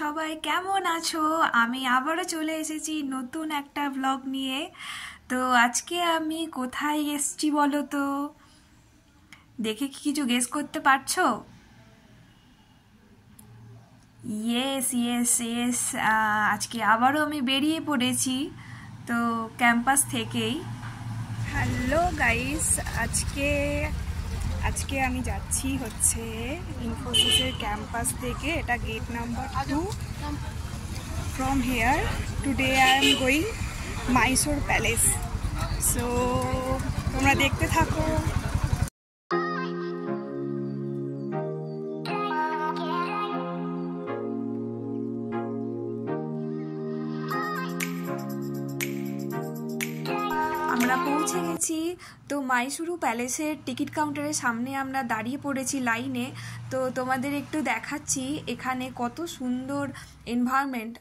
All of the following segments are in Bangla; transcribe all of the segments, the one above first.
সবাই কেমন আছো? আমি আবারও চলে এসেছি নতুন একটা ব্লগ নিয়ে। তো আজকে আমি কোথায় এসেছি বলো তো? দেখে কি কিছু গেস করতে পারছো? ইয়েস ইয়েস ইয়েস, আজকে আবারও আমি বেরিয়ে পড়েছি তো ক্যাম্পাস থেকেই। হ্যালো গাইস, আজকে আজকে আমি যাচ্ছি হচ্ছে ইনফোসিসের ক্যাম্পাস থেকে। এটা gate number 2। From here, today I am going Mysore Palace. So, তোমরা দেখতে থাকো। আমরা পৌঁছে গেছি। তো মাইসুরু প্যালেসের টিকিট কাউন্টারের সামনে আমরা দাঁড়িয়ে পড়েছি লাইনে। তো তোমাদের একটু দেখাচ্ছি এখানে কত সুন্দর এনভায়রনমেন্ট,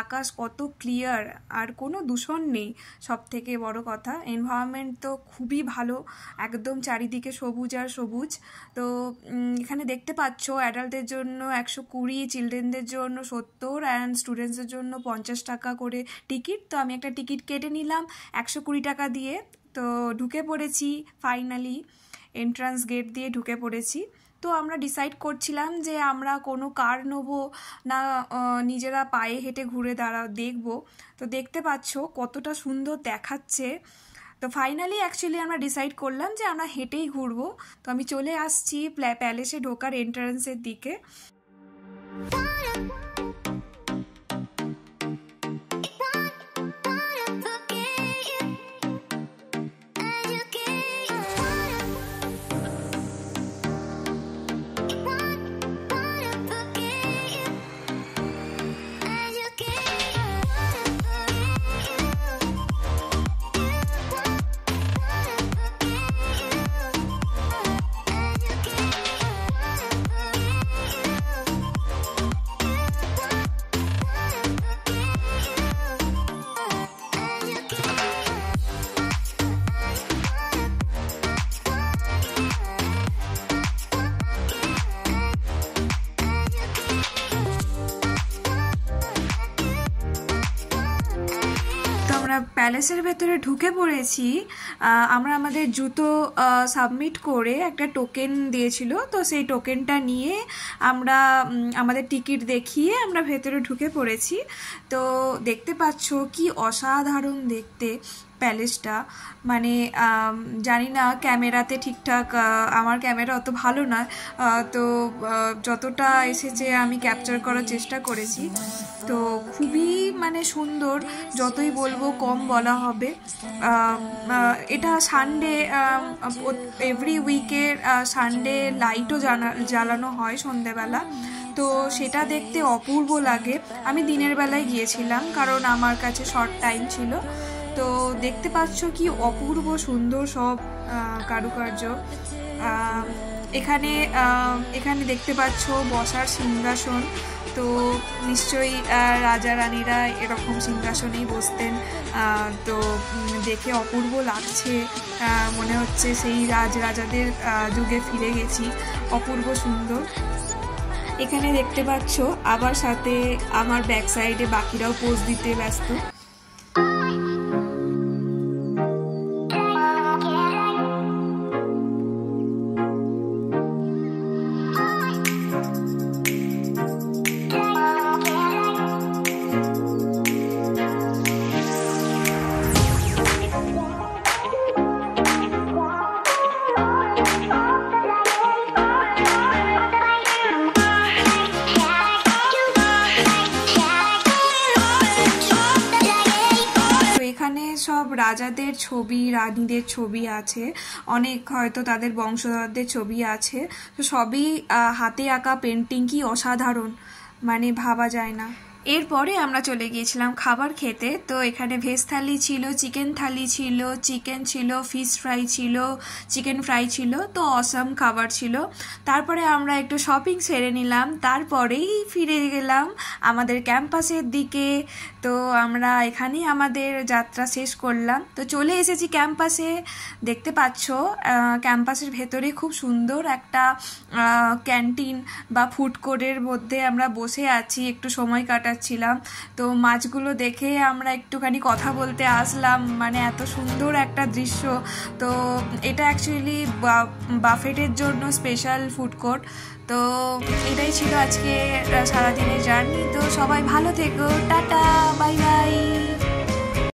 আকাশ কত ক্লিয়ার আর কোনো দূষণ নেই। সব থেকে বড় কথা, এনভায়রনমেন্ট তো খুবই ভালো, একদম চারিদিকে সবুজ আর সবুজ। তো এখানে দেখতে পাচ্ছ অ্যাডাল্টদের জন্য 120, চিলড্রেনদের জন্য 70 অ্যান্ড স্টুডেন্টসদের জন্য 50 টাকা করে টিকিট। তো আমি একটা টিকিট কেটে নিলাম 120 টাকা দিয়ে। তো ঢুকে পড়েছি, ফাইনালি এন্ট্রান্স গেট দিয়ে ঢুকে পড়েছি। তো আমরা ডিসাইড করছিলাম যে আমরা কোনো কার নেবো না নিজেরা পায়ে হেঁটে ঘুরে দেখবো। তো দেখতে পাচ্ছ কতটা সুন্দর দেখাচ্ছে। তো ফাইনালি অ্যাকচুয়ালি আমরা ডিসাইড করলাম যে আমরা হেঁটেই ঘুরবো। তো আমি চলে আসছি প্যালেসে ঢোকার এন্ট্রান্সের দিকে। আমরা প্যালেসের ভেতরে ঢুকে পড়েছি। আমরা আমাদের জুতো সাবমিট করে একটা টোকেন দিয়েছিল, তো সেই টোকেনটা নিয়ে আমরা আমাদের টিকিট দেখিয়ে আমরা ভেতরে ঢুকে পড়েছি। তো দেখতে পাচ্ছ কি অসাধারণ দেখতে প্যালেসটা। মানে জানি না ক্যামেরাতে ঠিকঠাক, আমার ক্যামেরা অত ভালো না, তো যতটা এসেছে আমি ক্যাপচার করার চেষ্টা করেছি। তো খুবই মানে সুন্দর, যতই বলবো কম বলা হবে। এটা সানডে, এভরি উইকের সানডে লাইটও জ্বালানো হয় সন্ধেবেলা। তো সেটা দেখতে অপূর্ব লাগে। আমি দিনের বেলায় গিয়েছিলাম কারণ আমার কাছে শর্ট টাইম ছিল। তো দেখতে পাচ্ছ কি অপূর্ব সুন্দর সব কারুকার্য। এখানে দেখতে পাচ্ছ বসার সিংহাসন। তো নিশ্চয়ই রাজা রানীরা এরকম সিংহাসনেই বসতেন। তো দেখে অপূর্ব লাগছে, মনে হচ্ছে সেই রাজাদের যুগে ফিরে গেছি। অপূর্ব সুন্দর। এখানে দেখতে পাচ্ছ আবার সাথে আমার ব্যাক সাইডে বাকিরাও পোজ দিতে ব্যস্ত। সব রাজাদের ছবি, রানীদের ছবি আছে, অনেক হয়তো তাদের বংশধরদের ছবি আছে। তো সবই হাতে আঁকা পেন্টিং, কি অসাধারণ, মানে ভাবা যায় না। এরপরে আমরা চলে গিয়েছিলাম খাবার খেতে। তো এখানে ভেজ থালি ছিল, চিকেন থালি ছিল, চিকেন ছিল, ফিশ ফ্রাই ছিল, চিকেন ফ্রাই ছিল, তো অসাম খাবার ছিল। তারপরে আমরা একটু শপিং সেরে নিলাম, তারপরেই ফিরে গেলাম আমাদের ক্যাম্পাসের দিকে। তো আমরা এখানেই আমাদের যাত্রা শেষ করলাম। তো চলে এসেছি ক্যাম্পাসে, দেখতে পাচ্ছ ক্যাম্পাসের ভেতরে খুব সুন্দর একটা ক্যান্টিন বা ফুড কোর্টের মধ্যে আমরা বসে আছি, একটু সময় কাটাচ্ছিলাম। তো মাছগুলো দেখে আমরা একটুখানি কথা বলতে আসলাম, মানে এত সুন্দর একটা দৃশ্য। তো এটা অ্যাকচুয়ালি বাফেটের জন্য স্পেশাল ফুড কোর্ট। তো এটাই ছিল আজকে সারাদিনের জার্নি। তো সবাই ভালো থেকো, টাটা, বাই বাই।